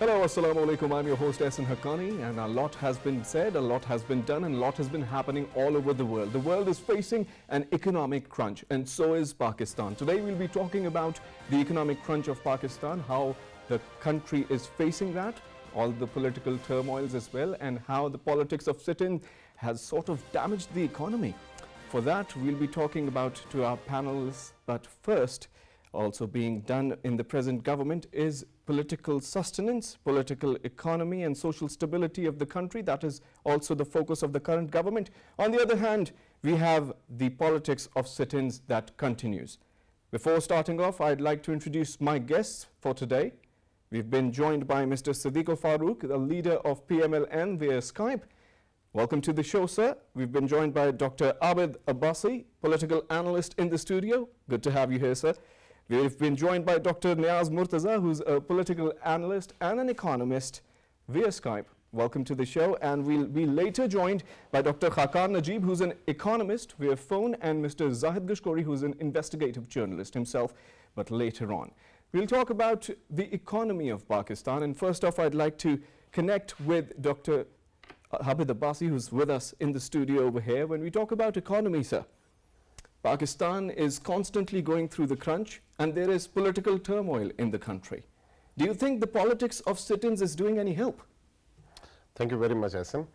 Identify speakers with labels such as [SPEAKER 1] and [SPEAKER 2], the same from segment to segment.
[SPEAKER 1] Hello, assalamu alaikum. I'm your host Ahson Haqqani, and a lot has been said, a lot has been done, and a lot has been happening all over the world. The world is facing an economic crunch, and so is Pakistan. Today we'll be talking about the economic crunch of Pakistan, how the country is facing that, all the political turmoils as well, and how the politics of sit-in has sort of damaged the economy. For that, we'll be talking about to our panelists, but first, also being done in the present government is political sustenance, political economy and social stability of the country. That is also the focus of the current government. On the other hand, we have the politics of sit-ins that continues. Before starting off, I'd like to introduce my guests for today. We've been joined by Mr. Siddique Farooq, the leader of PML-N via Skype. Welcome to the show, sir. We've been joined by Dr. Abid Abbasi, political analyst in the studio. Good to have you here, sir. We've been joined by Dr. Niaz Murtaza, who's a political analyst and an economist via Skype. Welcome to the show. And we'll be later joined by Dr. Khaqan Najeeb, who's an economist via phone, and Mr. Zahid Gishkori, who's an investigative journalist himself, but later on. We'll talk about the economy of Pakistan. And first off, I'd like to connect with Dr. Abid Abbasi, who's with us in the studio over here. When we talk about economy, sir, Pakistan is constantly going through the crunch, and there is political turmoil in the country. Do you think the politics of sit-ins is doing any help?
[SPEAKER 2] Thank you very much, Ahson.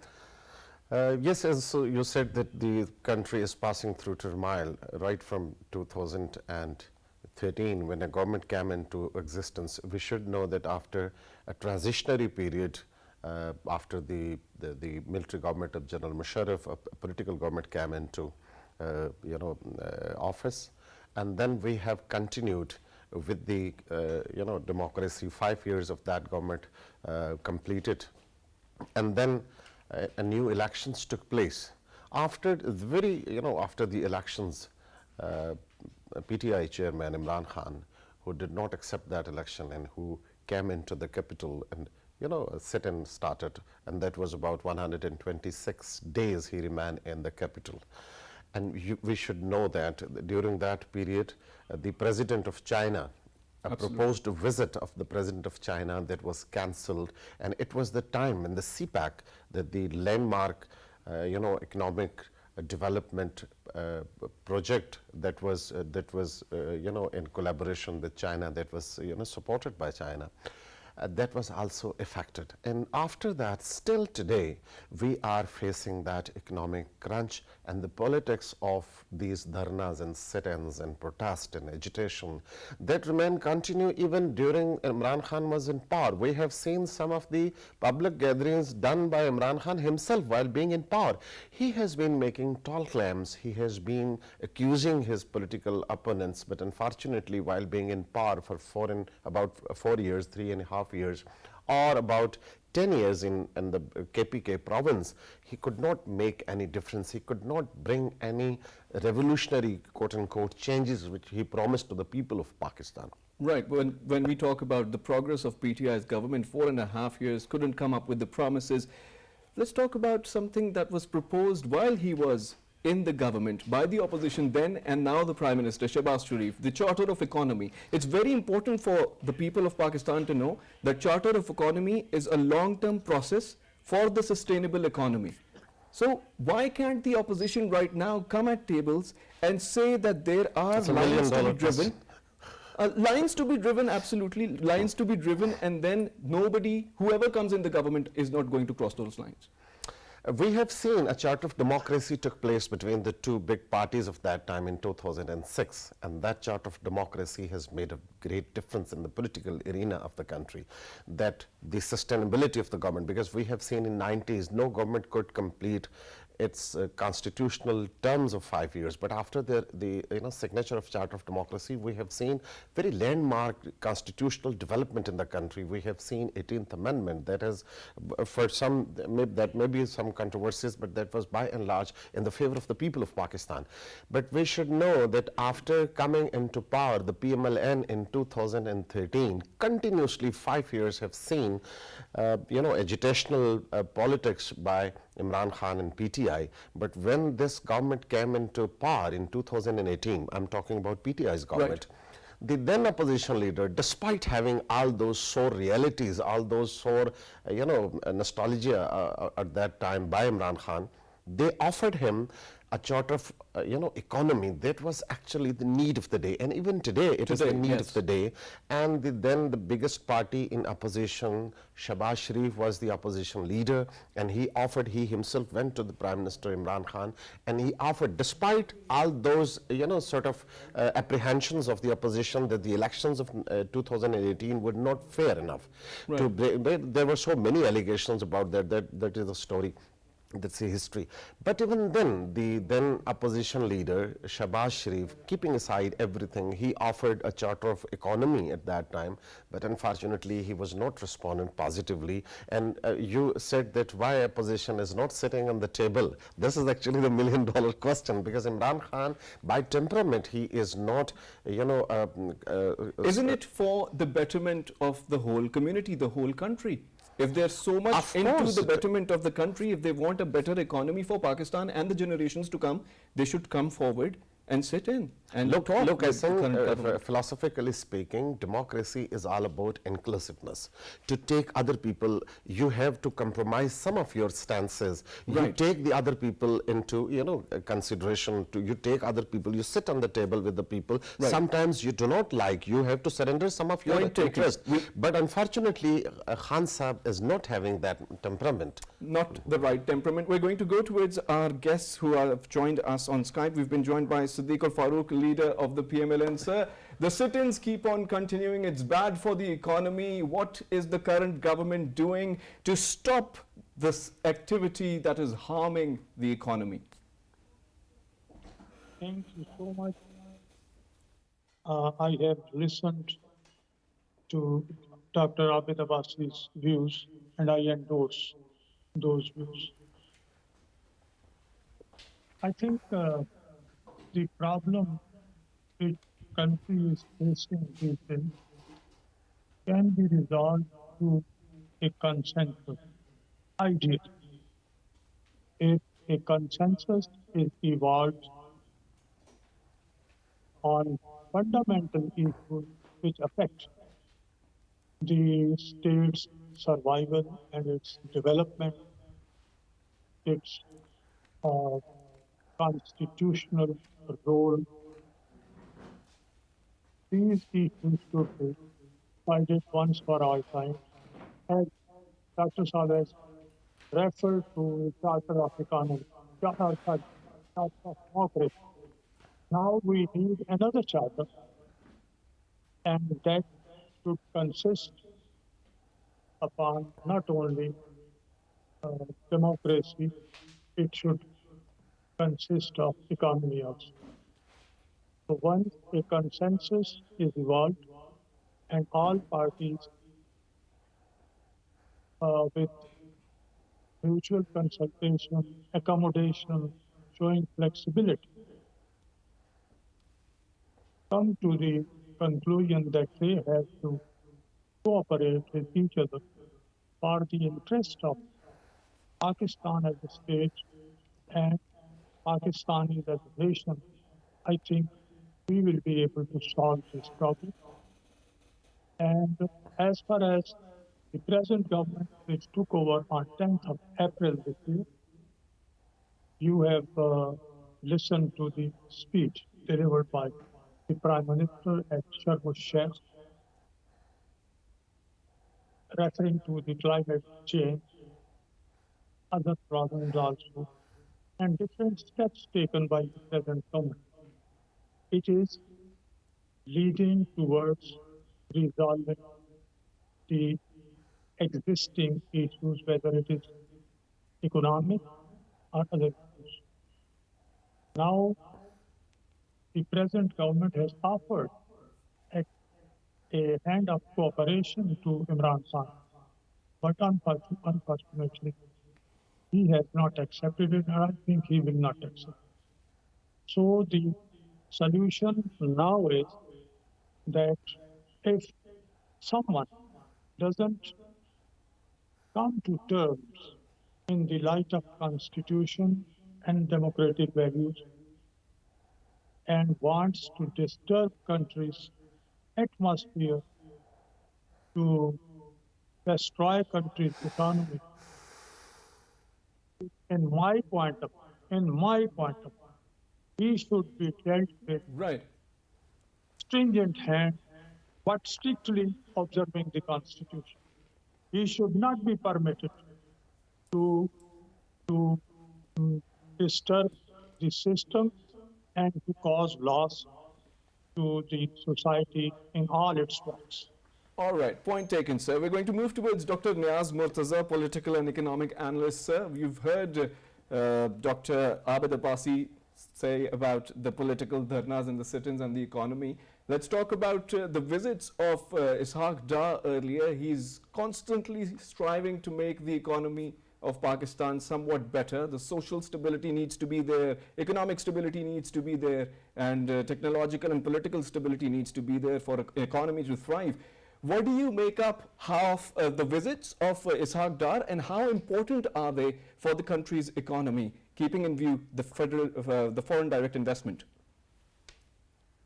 [SPEAKER 2] Yes, as you said, that the country is passing through turmoil right from 2013, when a government came into existence. We should know that after a transitionary period, after the military government of General Musharraf, a political government came into office, and then we have continued with the democracy. 5 years of that government completed, and then a new elections took place. After after the elections, PTI chairman Imran Khan, who did not accept that election and who came into the capital, and sit-in started, and that was about 126 days he remained in the capital. And we should know that during that period, the president of China, a proposed visit of the president of China, that was cancelled. And it was the time in the CPAC that the landmark, economic development project that was in collaboration with China, that was supported by China. That was also affected. And after that, still today, we are facing that economic crunch, and the politics of these dharnas and sit-ins and protest and agitation that continue even during Imran Khan was in power. We have seen some of the public gatherings done by Imran Khan himself while being in power. He has been making tall claims. He has been accusing his political opponents, but unfortunately, while being in power for about 4 years, 3.5 years, or about 10 years in the KPK province, he could not make any difference. He could not bring any revolutionary, quote-unquote, changes which he promised to the people of Pakistan.
[SPEAKER 1] Right. When we talk about the progress of PTI's government, 4.5 years, couldn't come up with the promises. Let's talk about something that was proposed while he was in the government by the opposition then and now the Prime Minister, Shehbaz Sharif, the Charter of Economy. It's very important for the people of Pakistan to know that Charter of Economy is a long-term process for the sustainable economy. So why can't the opposition right now come at tables and say that there are lines to be driven? Lines to be driven, absolutely, lines to be driven, and then whoever comes in the government is not going to cross those lines.
[SPEAKER 2] We have seen a chart of democracy took place between the two big parties of that time in 2006, and that chart of democracy has made a great difference in the political arena of the country. That the sustainability of the government, because we have seen in 90s no government could complete its constitutional terms of 5 years, but after the signature of Charter of Democracy, we have seen very landmark constitutional development in the country. We have seen 18th Amendment that has, for some, that may be some controversies, but that was by and large in the favor of the people of Pakistan. But we should know that after coming into power, the PML-N in 2013, continuously 5 years have seen agitational politics by Imran Khan and PTI. But when this government came into power in 2018, I'm talking about PTI's government, the then opposition leader, despite having all those sore realities, all those sore, nostalgia at that time by Imran Khan, they offered him a charter of, economy that was actually the need of the day. And even today, it is the need of the day. And then the biggest party in opposition, Shahbaz Sharif, was the opposition leader. And he himself went to the Prime Minister Imran Khan. And he offered, despite all those, apprehensions of the opposition that the elections of 2018 were not fair enough. Right. There were so many allegations about that is a story. That's the history. But even then, the then opposition leader, Shahbaz Sharif, keeping aside everything, he offered a charter of economy at that time, but unfortunately, he was not responding positively. And you said that why opposition is not sitting on the table. This is actually the million-dollar question, because Imran Khan, by temperament, he is not,
[SPEAKER 1] Isn't it for the betterment of the whole community, the whole country? If they're so much into the betterment of the country, if they want a better economy for Pakistan and the generations to come, they should come forward and sit in and
[SPEAKER 2] look, I think philosophically speaking, democracy is all about inclusiveness. To take other people, you have to compromise some of your stances. You take the other people into, consideration. You take other people, you sit on the table with the people. Sometimes you do not like, you have to surrender some of your interest. But unfortunately, Khan Saab is not having that temperament.
[SPEAKER 1] Not the right temperament. We're going to go towards our guests who have joined us on Skype. We've been joined by Siddique or Farooq, leader of the PML-N. Sir, the sit-ins keep on continuing. It's bad for the economy. What is the current government doing to stop this activity that is harming the economy?
[SPEAKER 3] Thank you so much. I have listened to Dr. Abid Abbasi's views, and I endorse those views. I think the problem which country is facing these days can be resolved through a consensus. Ideally, if a consensus is evolved on fundamental issues which affect the state's survival and its development, its constitutional role, these issues should be decided once for all time. As Dr. Saab has referred to Charter of Economy, Charter of Democracy. Now we need another charter, and that should consist upon not only democracy, it should consist of economy also. So once a consensus is evolved and all parties with mutual consultation, accommodation, showing flexibility, come to the conclusion that they have to cooperate with each other for the interest of Pakistan as a state and Pakistani as a nation, I think we will be able to solve this problem. And as far as the present government, which took over on 10th of April this year, you have listened to the speech delivered by the Prime Minister at Shahrukh, referring to the climate change, other problems also, and different steps taken by the present government. It is leading towards resolving the existing issues, whether it is economic or other issues. Now, the present government has offered a hand of cooperation to Imran Khan, but unfortunately, he has not accepted it, and I think he will not accept. So the solution now is that if someone doesn't come to terms in the light of Constitution and democratic values and wants to disturb country's atmosphere to destroy country's economy. In my point of he should be dealt with
[SPEAKER 1] Right.
[SPEAKER 3] stringent hand, but strictly observing the constitution. He should not be permitted to to disturb the system and to cause loss to the society in all its forms.
[SPEAKER 1] All right, point taken, sir. We're going to move towards Dr. Niaz Murtaza, political and economic analyst, sir. You've heard Dr. Abid Abbasi say about the political dharnas and the sit-ins and the economy. Let's talk about the visits of Ishaq Dar earlier. He's constantly striving to make the economy of Pakistan somewhat better. The social stability needs to be there, economic stability needs to be there, and technological and political stability needs to be there for an economy to thrive. What do you make up of the visits of Ishaq Dar, and how important are they for the country's economy, keeping in view the foreign direct investment?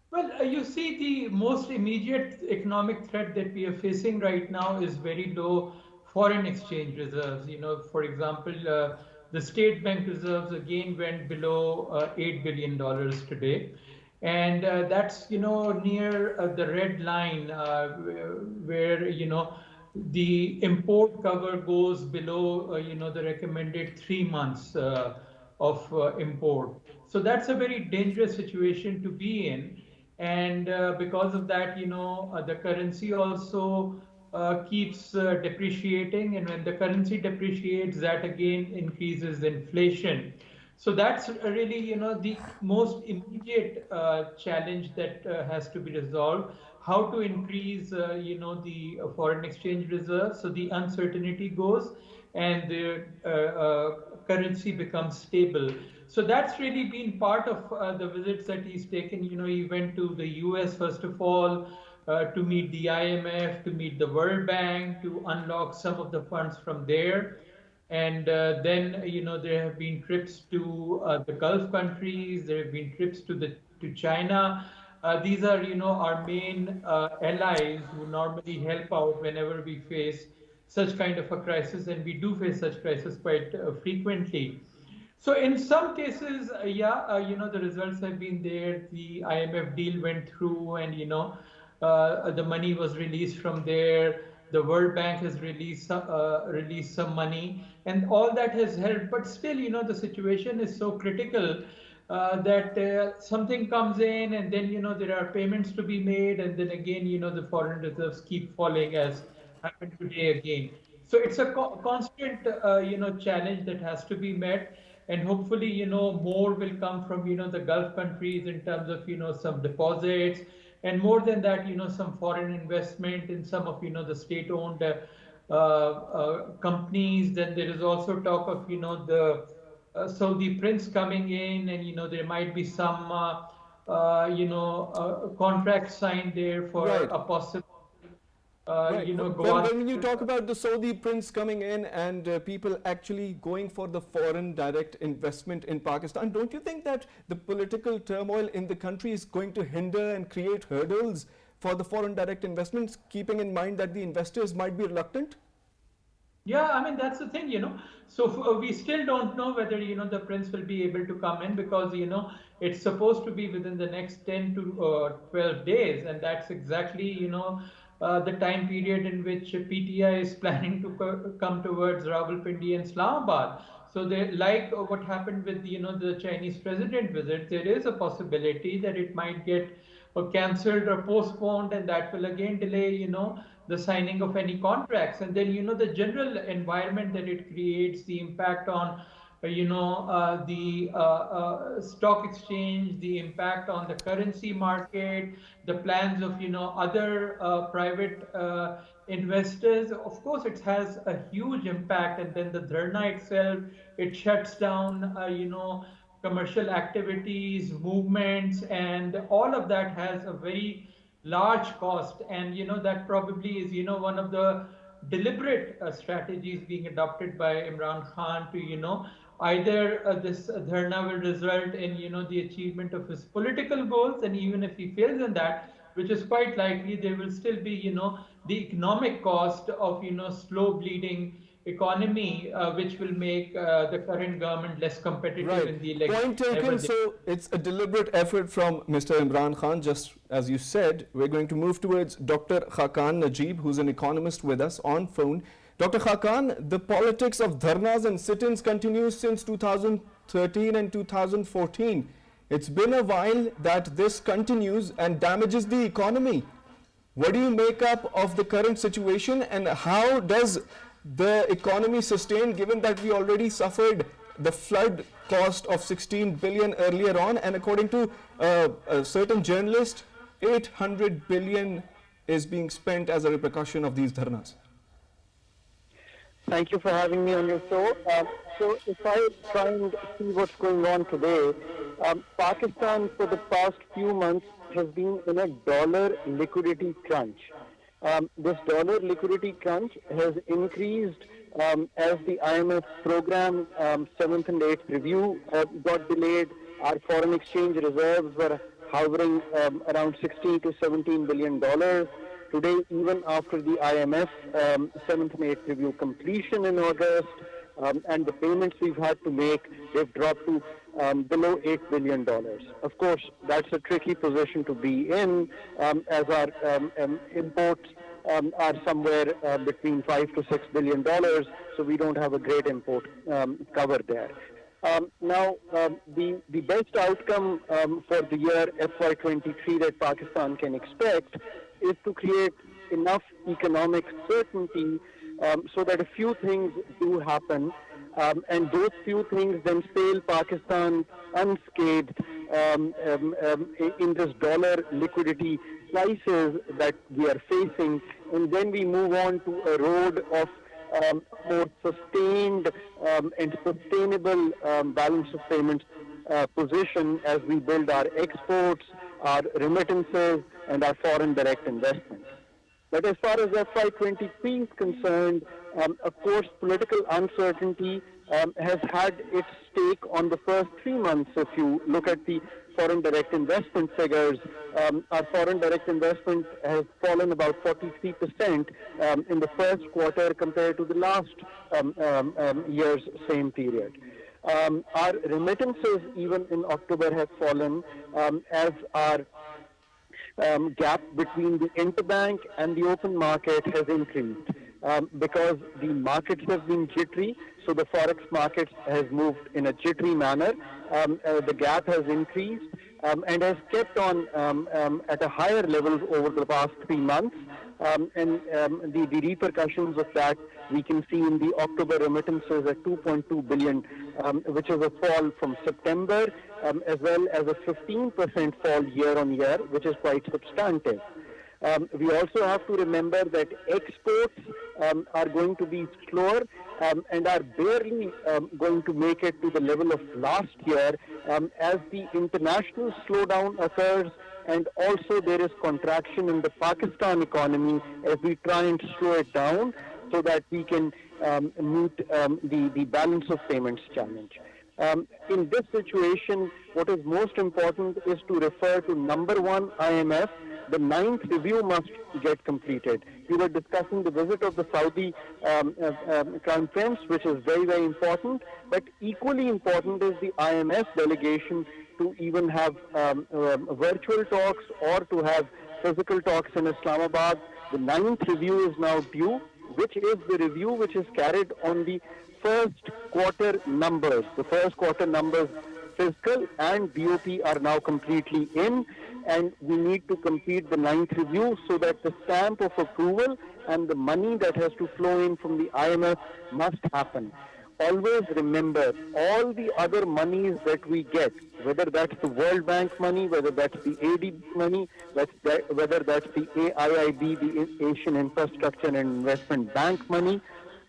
[SPEAKER 4] Well, you see, the most immediate economic threat that we are facing right now is very low foreign exchange reserves. For example, the state bank reserves again went below $8 billion today. And that's, near the red line where, the import cover goes below, the recommended 3 months of import. So that's a very dangerous situation to be in. And because of that, the currency also keeps depreciating. And when the currency depreciates, that again increases inflation. So that's really, the most immediate challenge that has to be resolved. How to increase, the foreign exchange reserves so the uncertainty goes and the currency becomes stable. So that's really been part of the visits that he's taken. He went to the US first of all to meet the IMF, to meet the World Bank, to unlock some of the funds from there. And then, there have been trips to the Gulf countries. There have been trips to China. These are, our main allies who normally help out whenever we face such kind of a crisis, and we do face such crisis quite frequently. So in some cases, the results have been there. The IMF deal went through, and the money was released from there. The World Bank has released some money, and all that has helped. But still, the situation is so critical that something comes in, and then there are payments to be made, and then again the foreign reserves keep falling, as happened today again. So it's a constant challenge that has to be met, and hopefully more will come from the Gulf countries in terms of some deposits. And more than that, some foreign investment in some of, the state-owned companies. Then there is also talk of, the Saudi prince coming in, and, there might be some, contract signed there for
[SPEAKER 1] Right.
[SPEAKER 3] a
[SPEAKER 4] possible,
[SPEAKER 1] Right.
[SPEAKER 4] go
[SPEAKER 1] When you talk about the Saudi prince coming in and people actually going for the foreign direct investment in Pakistan, don't you think that the political turmoil in the country is going to hinder and create hurdles for the foreign direct investments, keeping in mind that the investors might be reluctant?
[SPEAKER 4] Yeah, I mean, that's the thing, So we still don't know whether, the prince will be able to come in because, it's supposed to be within the next 10 to 12 days. And that's exactly, the time period in which PTI is planning to come towards Rawalpindi and Islamabad. So like what happened with, the Chinese president visit, there is a possibility that it might get cancelled or postponed, and that will again delay, the signing of any contracts. And then, the general environment that it creates, the impact on, the stock exchange, the impact on the currency market, the plans of, other private investors. Of course, it has a huge impact. And then the Dharna itself, it shuts down, commercial activities, movements, and all of that has a very large cost. And that probably is one of the deliberate strategies being adopted by Imran Khan to either this dharna will result in the achievement of his political goals, and even if he fails in that, which is quite likely there will still be, the economic cost of, slow bleeding economy, which will make the current government less competitive in the election.
[SPEAKER 1] Point taken. So it's a deliberate effort from Mr. Imran Khan. Just as you said, we're going to move towards Dr. Khaqan Najeeb, who's an economist with us on phone. Dr. Khaqan, the politics of dharnas and sit-ins continues since 2013 and 2014. It's been a while that this continues and damages the economy. What do you make up of the current situation, and how does the economy sustain, given that we already suffered the flood cost of 16 billion earlier on, and according to a certain journalist, 800 billion is being spent as a repercussion of these dharnas?
[SPEAKER 5] Thank you for having me on your show. So if I try and see what's going on today, Pakistan for the past few months has been in a dollar liquidity crunch. This dollar liquidity crunch has increased as the IMF program 7th and 8th review got delayed. Our foreign exchange reserves were hovering around 16 to 17 billion dollars. Today, even after the IMF 7th and 8th review completion in August, and the payments we've had to make, they've dropped to below $8 billion. Of course, that's a tricky position to be in, as our imports are somewhere between $5 to $6 billion, so we don't have a great import cover there. Now, the best outcome for the year FY23 that Pakistan can expect is to create enough economic certainty so that a few things do happen, and those few things then sail Pakistan unscathed in this dollar liquidity crisis that we are facing, and then we move on to a road of more sustained and sustainable balance of payments position as we build our exports, our remittances, and our foreign direct investments. But as far as FY23 is concerned, of course, political uncertainty has had its stake on the first 3 months. If you look at the foreign direct investment figures, our foreign direct investment has fallen about 43% in the first quarter compared to the last year's same period. Our remittances even in October have fallen as our gap between the interbank and the open market has increased because the markets have been jittery, so the forex markets has moved in a jittery manner. The gap has increased and has kept on at a higher level over the past 3 months, and the repercussions of that we can see in the October remittances at 2.2 billion, which is a fall from September, as well as a 15% fall year on year, which is quite substantive. We also have to remember that exports are going to be slower and are barely going to make it to the level of last year as the international slowdown occurs, and also there is contraction in the Pakistan economy as we try and slow it down so that we can meet the balance of payments challenge. In this situation, what is most important is to refer to number one, IMF. The 9th review must get completed. We were discussing the visit of the Saudi Crown Prince, which is very, very important, but equally important is the IMF delegation to even have virtual talks or to have physical talks in Islamabad. The 9th review is now due, which is the review which is carried on the first quarter numbers. The first quarter numbers, fiscal and BOP, are now completely in, and we need to complete the 9th review so that the stamp of approval and the money that has to flow in from the IMF must happen. Always remember, all the other monies that we get, whether that's the World Bank money, whether that's the ADB money, whether that's the AIIB, the Asian Infrastructure and Investment Bank money,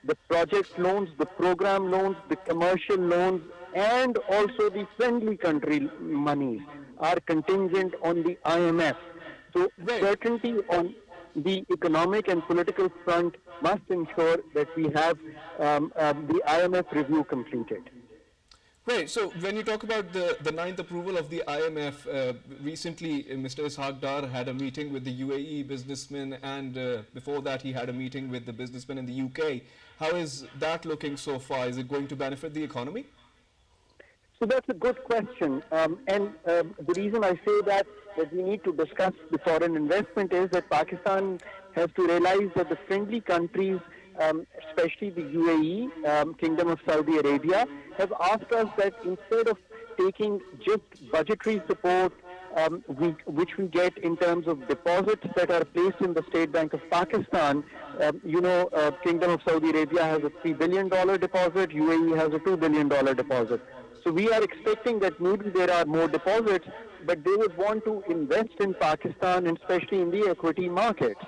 [SPEAKER 5] the project loans, the program loans, the commercial loans, and also the friendly country monies are contingent on the IMF. So certainty on the economic and political front must ensure that we have the IMF review completed.
[SPEAKER 1] Right. So when you talk about the ninth approval of the IMF, recently Mr. Ishaq Dar had a meeting with the UAE businessmen, and before that he had a meeting with the businessmen in the UK. How is that looking so far? Is it going to benefit the economy?
[SPEAKER 5] So that's a good question. The reason I say that we need to discuss the foreign investment is that Pakistan has to realize that the friendly countries, especially the UAE, Kingdom of Saudi Arabia, have asked us that instead of taking just budgetary support, which we get in terms of deposits that are placed in the State Bank of Pakistan, Kingdom of Saudi Arabia has a $3 billion deposit, UAE has a $2 billion deposit. So we are expecting that maybe there are more deposits, but they would want to invest in Pakistan and especially in the equity markets.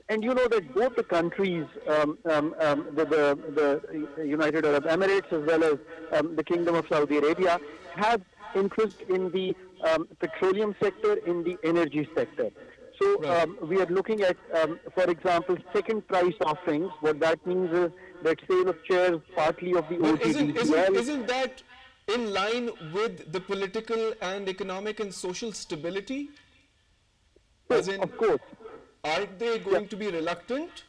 [SPEAKER 5] And you know that both the countries, the United Arab Emirates as well as the Kingdom of Saudi Arabia, have interest in the petroleum sector, in the energy sector. So we are looking at, for example, second price offerings. What that means is that sale of shares, partly of the OTD.
[SPEAKER 1] Isn't that in line with the political and economic and social stability?
[SPEAKER 5] As in, of course.
[SPEAKER 1] Aren't they going to be reluctant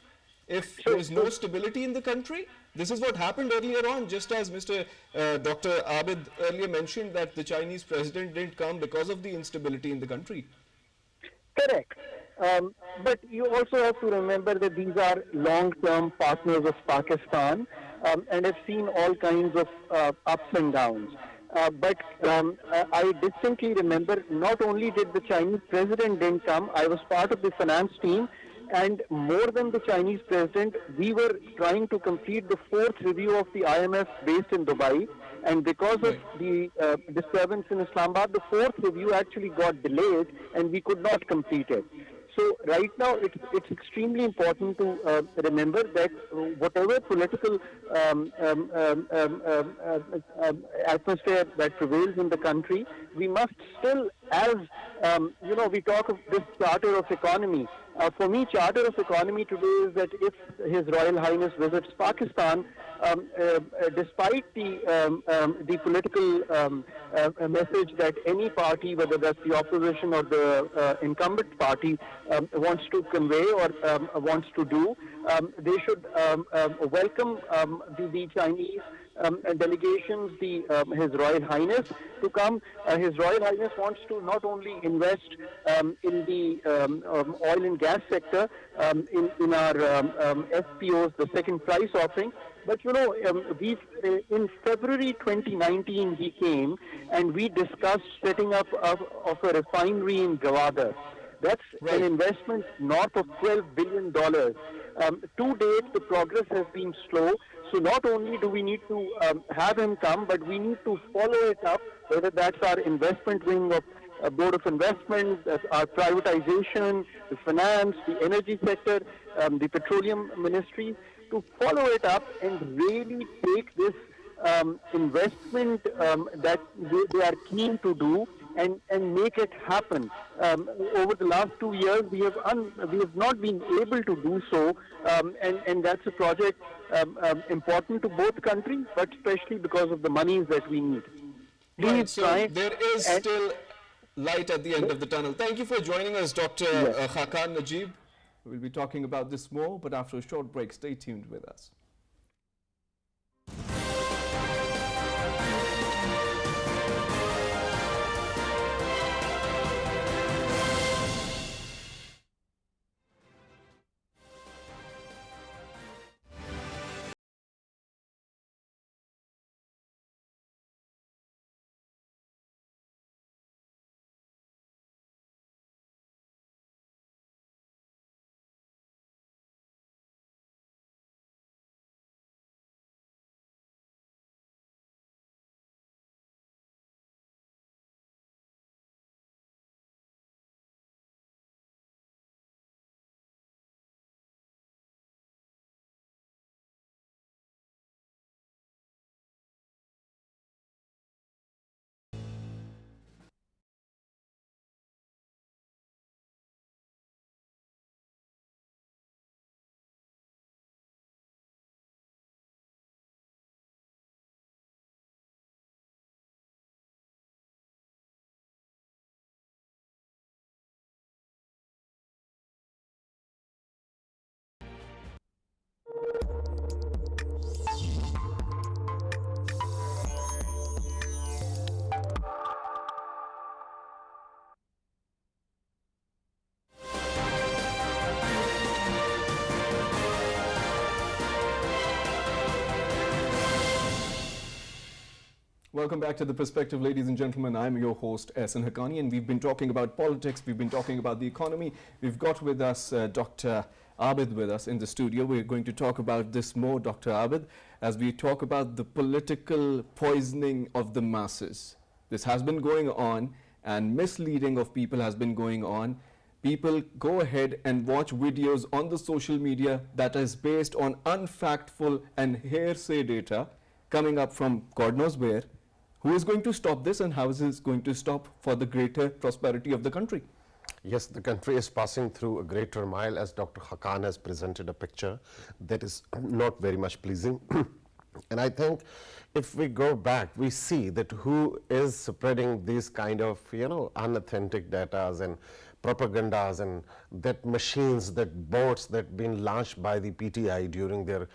[SPEAKER 1] if there is no stability in the country? This is what happened earlier on, just as Mr. Dr. Abid earlier mentioned that the Chinese president didn't come because of the instability in the country.
[SPEAKER 5] Correct. But you also have to remember that these are long-term partners of Pakistan and have seen all kinds of ups and downs. But I distinctly remember not only did the Chinese president didn't come, I was part of the finance team, and more than the Chinese president, we were trying to complete the fourth review of the IMF based in Dubai, and because of the disturbance in Islamabad, the fourth review actually got delayed and we could not complete it. So right now, it's extremely important to remember that whatever political atmosphere that prevails in the country, we must still, as we talk of this Charter of Economy. For me, Charter of Economy today is that if His Royal Highness visits Pakistan, despite the political message that any party, whether that's the opposition or the incumbent party, wants to convey or wants to do, they should welcome the Chinese delegations, His Royal Highness to come. His Royal Highness wants to not only invest in the oil and gas sector, in our FPOs, the second price offering, but in February 2019 he came and we discussed setting up of a refinery in Gwadar. That's an investment north of $12 billion. To date, the progress has been slow. So not only do we need to have him come, but we need to follow it up, whether that's our investment wing of Board of Investment, our privatization, the finance, the energy sector, the petroleum ministry, to follow it up and really take this investment that they are keen to do and make it happen. Over the last 2 years, we have not been able to do so, and that's a project important to both countries, but especially because of the monies that we need.
[SPEAKER 1] Right, so there is still light at the end of the tunnel. Thank you for joining us, Dr. Khaqan Najeeb. We'll be talking about this more, but after a short break, stay tuned with us. Welcome back to The Perspective, ladies and gentlemen. I'm your host, Ahson Haqqani, and we've been talking about politics, we've been talking about the economy. We've got with us Dr. Abid with us in the studio. We're going to talk about this more, Dr. Abid, as we talk about the political poisoning of the masses. This has been going on, and misleading of people has been going on. People go ahead and watch videos on the social media that is based on unfactful and hearsay data coming up from God knows where. Who is going to stop this, and how is this going to stop for the greater prosperity of the country?
[SPEAKER 2] Yes, the country is passing through a great turmoil, as Dr. Khaqan has presented a picture that is not very much pleasing. And I think if we go back, we see that who is spreading these kind of, unauthentic datas and propagandas, and that machines, that bots that been launched by the PTI during their,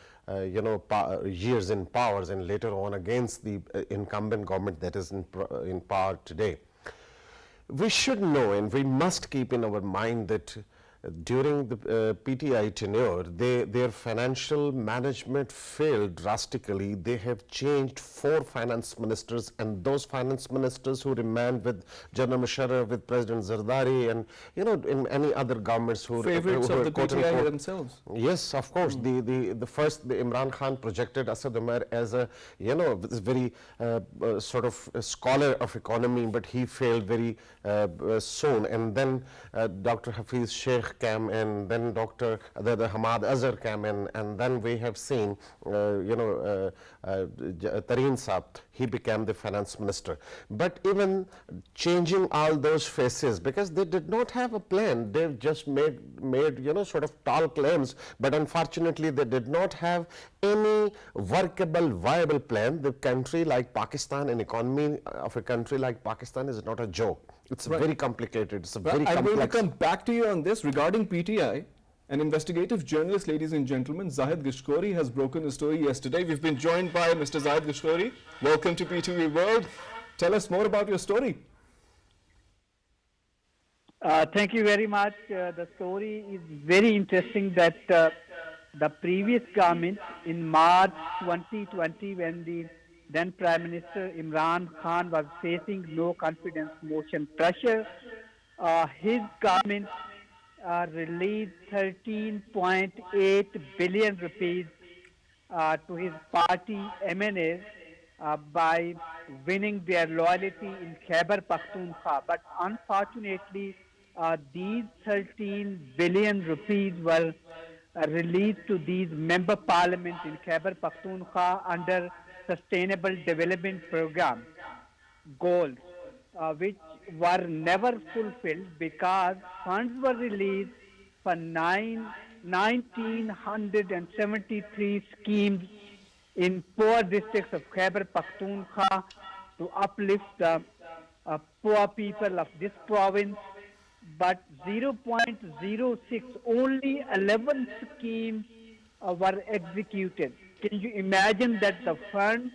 [SPEAKER 2] years in powers, and later on against the incumbent government that is in power today. We should know, and we must keep in our mind, that during the PTI tenure, their financial management failed drastically. They have changed 4 finance ministers, and those finance ministers who remained with General Musharraf, with President Zardari, and in any other governments who
[SPEAKER 1] Favorites
[SPEAKER 2] who
[SPEAKER 1] of
[SPEAKER 2] were
[SPEAKER 1] the PTI themselves.
[SPEAKER 2] Yes, of course. The first, the Imran Khan projected Asad Umar as a very sort of a scholar of economy, but he failed very soon. And then Dr. Hafiz Sheikh came, and then Dr. the Hamad Azhar came in, and then we have seen Tareen Saab, he became the finance minister. But even changing all those faces, because they did not have a plan, they just made sort of tall claims, but unfortunately they did not have any workable, viable plan. The country like Pakistan, an economy of a country like Pakistan is not a joke. It's very complicated. It's a very complex.
[SPEAKER 1] I'm going to come back to you on this regarding PTI. An investigative journalist, ladies and gentlemen, Zahid Gishkori, has broken a story yesterday. We've been joined by Mr. Zahid Gishkori. Welcome to PTV World. Tell us more about your story.
[SPEAKER 6] Thank you very much. The story is very interesting that the previous government in March 2020, when the then Prime Minister Imran Khan was facing no confidence motion pressure, his government released 13.8 billion rupees to his party MNAs by winning their loyalty in Khyber Pakhtunkhwa. But unfortunately, these 13 billion rupees were released to these member parliaments in Khyber Pakhtunkhwa under Sustainable Development Program goals, which were never fulfilled because funds were released for 1,973 schemes in poor districts of Khyber Pakhtunkhwa to uplift the poor people of this province. But 0.06, only 11 schemes were executed. Can you imagine that the funds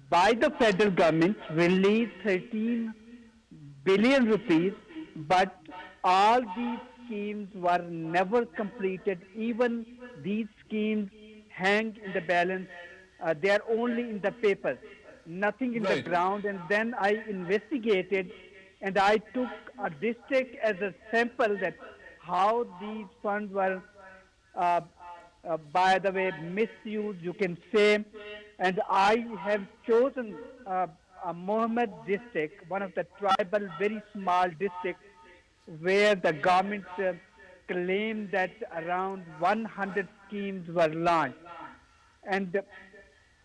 [SPEAKER 6] by the federal government released 13 billion rupees, but all these schemes were never completed. Even these schemes hang in the balance. They are only in the papers, nothing in the ground. And then I investigated, and I took a district as a sample that how these funds were by the way, misused, you can say. And I have chosen a Mohammed district, one of the tribal, very small districts, where the government claimed that around 100 schemes were launched. And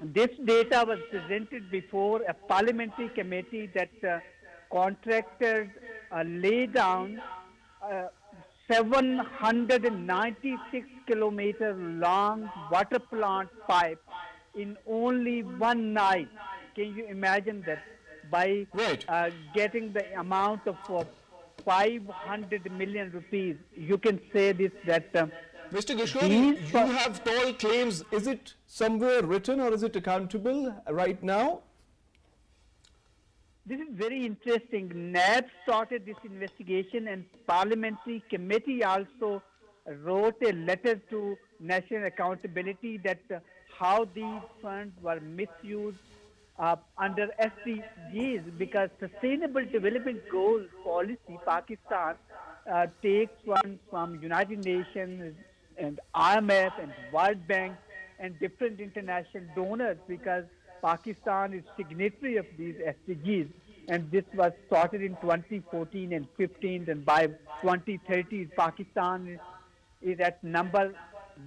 [SPEAKER 6] this data was presented before a parliamentary committee that contractors lay down 796 kilometer long water plant pipe in only one night. Can you imagine that? By getting the amount of 500 million rupees, you can say this that
[SPEAKER 1] Mr. Gishkori, you have tall claims. Is it somewhere written or is it accountable right now?
[SPEAKER 6] This is very interesting. NAB started this investigation, and parliamentary committee also wrote a letter to National Accountability that how these funds were misused under SDGs, because Sustainable Development Goals policy, Pakistan takes funds from United Nations and IMF and World Bank and different international donors, because Pakistan is signatory of these SDGs. And this was started in 2014 and 15, and by 2030, Pakistan is at number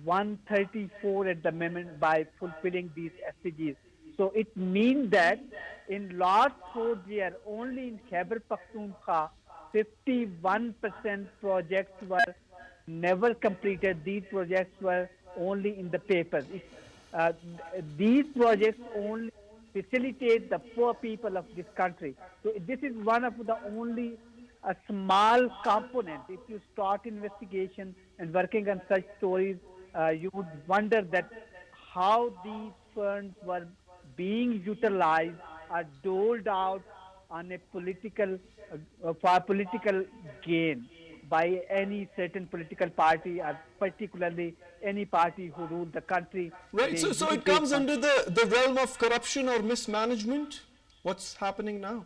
[SPEAKER 6] 134 at the moment by fulfilling these SDGs. So it means that in last 4 years, only in Khyber Pakhtunkhwa, 51% projects were never completed. These projects were only in the papers. These projects only facilitate the poor people of this country. So this is one of the only a small component. If you start investigation and working on such stories, you would wonder that how these funds were being utilized or doled out on a political for political gain by any certain political party, or particularly any party who ruled the country.
[SPEAKER 1] Right, so it comes under the realm of corruption or mismanagement. What's happening now?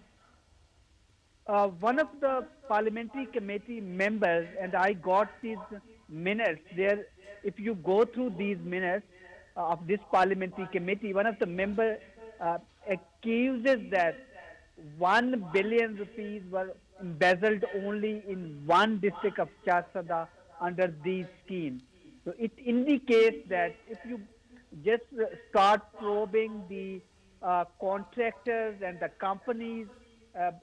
[SPEAKER 6] One of the parliamentary committee members, and I got these minutes there, if you go through these minutes of this parliamentary committee, one of the members accuses that 1 billion rupees were embezzled only in one district of Chasada under these schemes. So it indicates that if you just start probing the contractors and the companies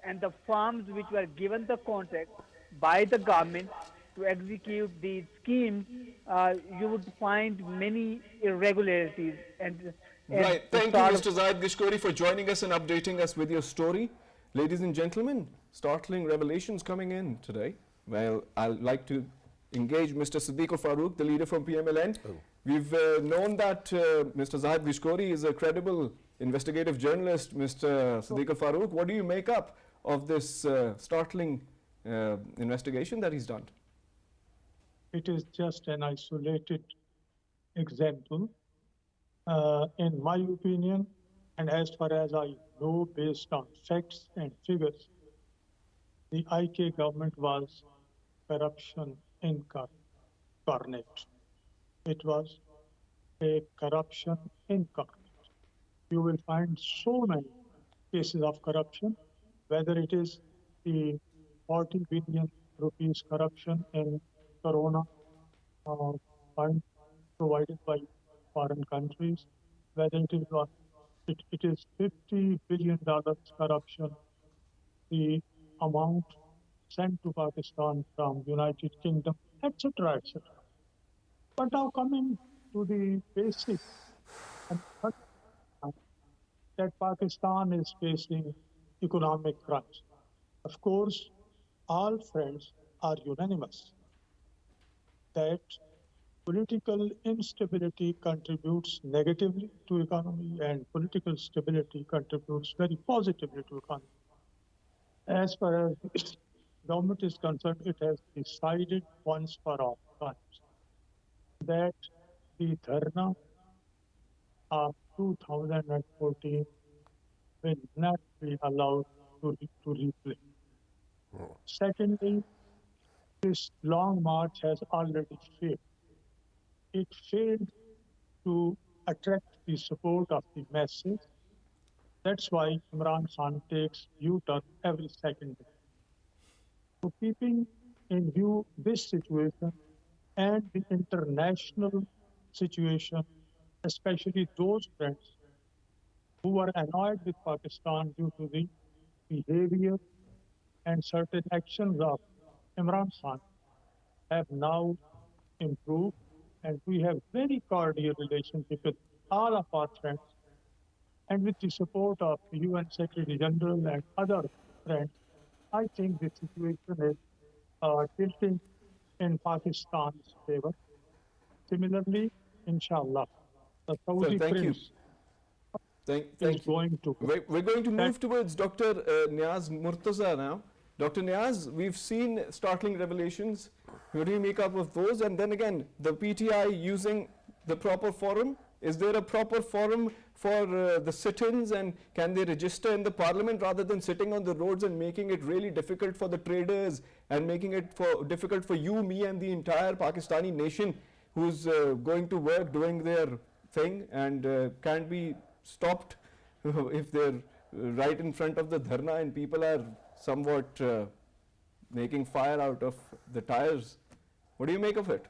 [SPEAKER 6] and the firms which were given the contract by the government to execute these schemes, you would find many irregularities.
[SPEAKER 1] Right. Thank you, Mr. Zahid Gishkori, for joining us and updating us with your story. Ladies and gentlemen, startling revelations coming in today. Well, I'd like to engage Mr. Siddique Farooq, the leader from PML-N. We've known that Mr. Zahid Gishkori is a credible investigative journalist. Mr. Siddique Farooq, what do you make up of this startling investigation that he's done?
[SPEAKER 3] It is just an isolated example. In my opinion, and as far as I know, based on facts and figures, the IK government was corruption incarnate. It was a corruption incarnate. You will find so many cases of corruption, whether it is the 40 billion rupees corruption in Corona fund provided by foreign countries, whether it is $50 billion corruption, the amount sent to Pakistan from United Kingdom, etc., etc. But now coming to the basic, that Pakistan is facing economic crunch. Of course, all friends are unanimous that political instability contributes negatively to economy and political stability contributes very positively to economy. As far as government is concerned, it has decided once for all times that the dharna of 2014 will not be allowed to replay. Secondly, this long march has already failed. It failed to attract the support of the masses. That's why Imran Khan takes U-turn every second day. So keeping in view this situation and the international situation, especially those friends who were annoyed with Pakistan due to the behavior and certain actions of Imran Khan, have now improved, and we have very cordial relationship with all of our friends, and with the support of the UN Secretary General and other friends, I think the situation is tilting in Pakistan's favor. Similarly, inshallah, the Saudi prince is going to...
[SPEAKER 1] We're going to move towards Dr. Niaz Murtaza now. Dr. Niaz, we've seen startling revelations. What do you make up of those? And then again, the PTI using the proper forum Is there a proper forum for the sit-ins, and can they register in the parliament rather than sitting on the roads and making it really difficult for the traders and making it difficult for you, me and the entire Pakistani nation who's going to work, doing their thing, and can't be stopped if they're right in front of the dharna and people are somewhat making fire out of the tires. What do you make of it?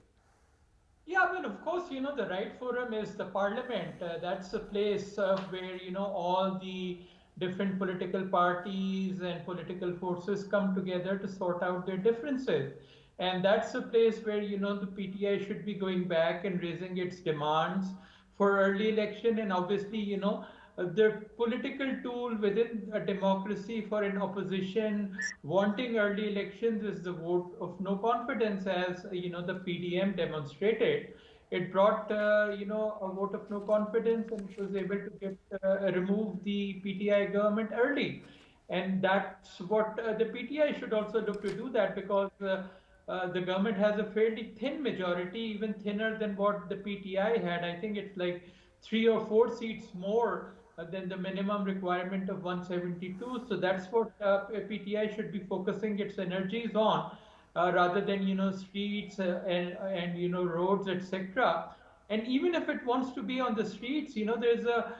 [SPEAKER 4] Yeah, I mean, of course, the right forum is the parliament. That's a place where, all the different political parties and political forces come together to sort out their differences. And that's a place where, the PTI should be going back and raising its demands for early election. And obviously, the political tool within a democracy for an opposition wanting early elections is the vote of no confidence, as the PDM demonstrated. It brought a vote of no confidence, and it was able to remove the PTI government early. And that's what the PTI should also look to do, that because the government has a fairly thin majority, even thinner than what the PTI had. I think it's like 3 or 4 seats more than the minimum requirement of 172. So that's what PTI should be focusing its energies on, rather than streets and roads, etc. And even if it wants to be on the streets, there's a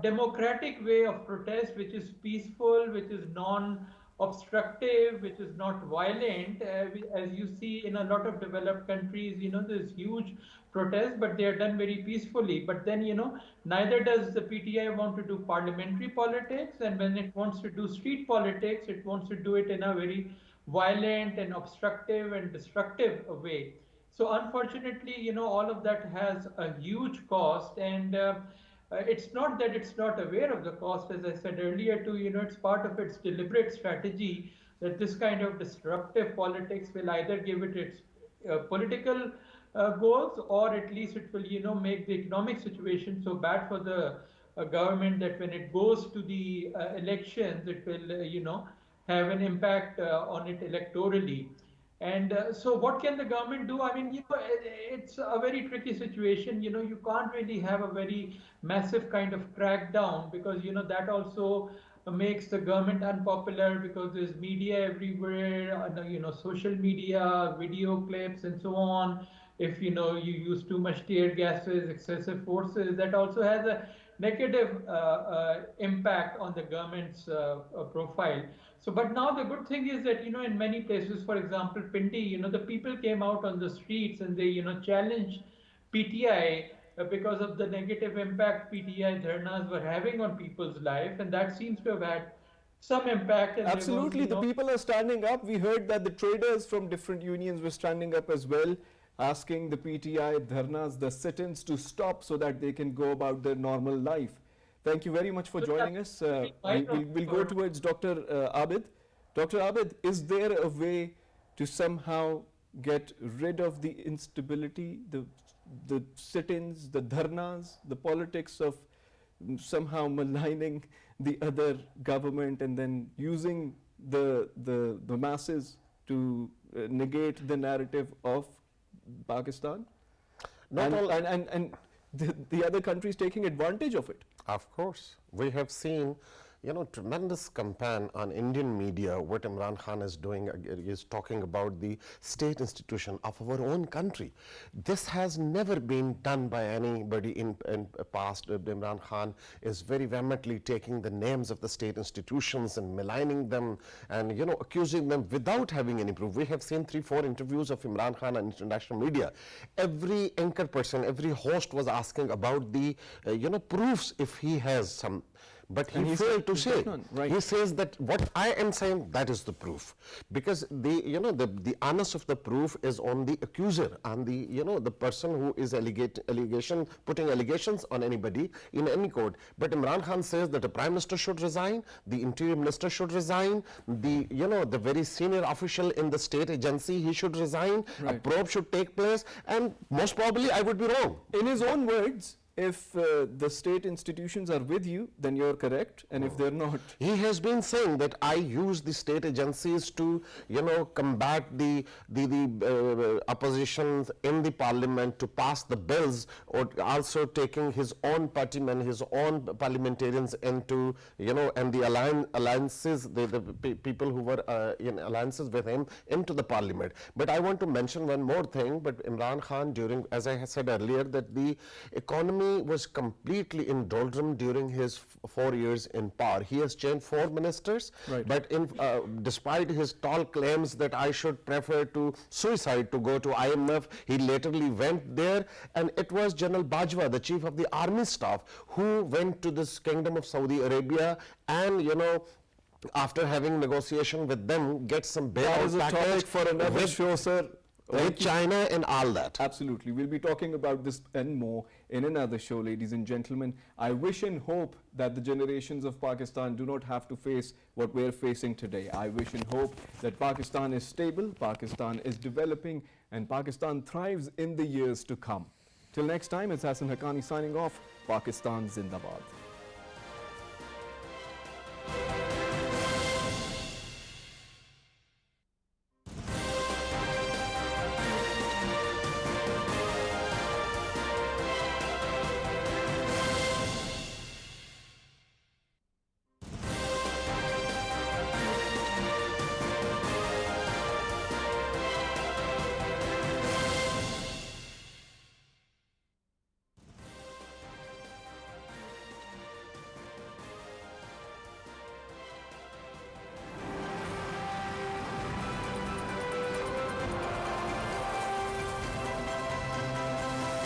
[SPEAKER 4] democratic way of protest which is peaceful, which is non-obstructive, which is not violent. As you see in a lot of developed countries, there's huge protests, but they are done very peacefully. But then, neither does the PTI want to do parliamentary politics, and when it wants to do street politics, it wants to do it in a very violent and obstructive and destructive way. So unfortunately, all of that has a huge cost, and it's not that it's not aware of the cost, as I said earlier too, it's part of its deliberate strategy that this kind of disruptive politics will either give it its political goals, or at least it will, make the economic situation so bad for the government that when it goes to the elections, it will, have an impact on it electorally. And so what can the government do? I mean, it's a very tricky situation. You can't really have a very massive kind of crackdown, because, that also makes the government unpopular, because there's media everywhere, social media, video clips, and so on. If, you use too much tear gases, excessive forces, that also has a negative impact on the government's profile. So, but now the good thing is that, in many places, for example, Pindi, the people came out on the streets and they, challenged PTI because of the negative impact PTI dharnas were having on people's life. And that seems to have had some impact. And
[SPEAKER 1] absolutely, the people are standing up. We heard that the traders from different unions were standing up as well, asking the PTI dharnas, the sit-ins, to stop so that they can go about their normal life. Thank you very much for joining us. We'll go towards Dr. Abid. Dr. Abid, is there a way to somehow get rid of the instability, the sit-ins, the dharnas, the politics of somehow maligning the other government and then using the masses to negate the narrative of Pakistan? And the other countries taking advantage of it?
[SPEAKER 2] Of course. We have seen, tremendous campaign on Indian media. What Imran Khan is doing is talking about the state institution of our own country. This has never been done by anybody in past. Imran Khan is very vehemently taking the names of the state institutions and maligning them and, accusing them without having any proof. We have seen 3-4 interviews of Imran Khan on international media. Every anchor person, every host was asking about the, proofs if he has some. But he failed to say. Right. He says that what I am saying, that is the proof, because the onus of the proof is on the accuser, on the the person who is putting allegations on anybody in any court. But Imran Khan says that the Prime Minister should resign, the Interior Minister should resign, the the very senior official in the state agency, he should resign. Right. A probe should take place, and most probably I would be wrong.
[SPEAKER 1] In his own words, if the state institutions are with you, then you're correct, and if they're not,
[SPEAKER 2] he has been saying that I use the state agencies to, combat the opposition in the parliament to pass the bills, or also taking his own partymen, his own parliamentarians into, and the alliances, the people who were in alliances with him into the parliament. But I want to mention one more thing. But Imran Khan, during, as I said earlier, that the economy was completely in doldrum during his 4 years in power. He has changed 4 ministers,
[SPEAKER 1] right.
[SPEAKER 2] But despite his tall claims that I should prefer to suicide to go to IMF, he laterally went there, and it was General Bajwa, the chief of the army staff, who went to this kingdom of Saudi Arabia and, after having negotiation with them, get some bailout
[SPEAKER 1] that is a topic for another show, sir.
[SPEAKER 2] With China and all that.
[SPEAKER 1] Absolutely. We'll be talking about this and more in another show, ladies and gentlemen. I wish and hope that the generations of Pakistan do not have to face what we're facing today. I wish and hope that Pakistan is stable, Pakistan is developing, and Pakistan thrives in the years to come. Till next time, it's Haqqani signing off. Pakistan Zindabad.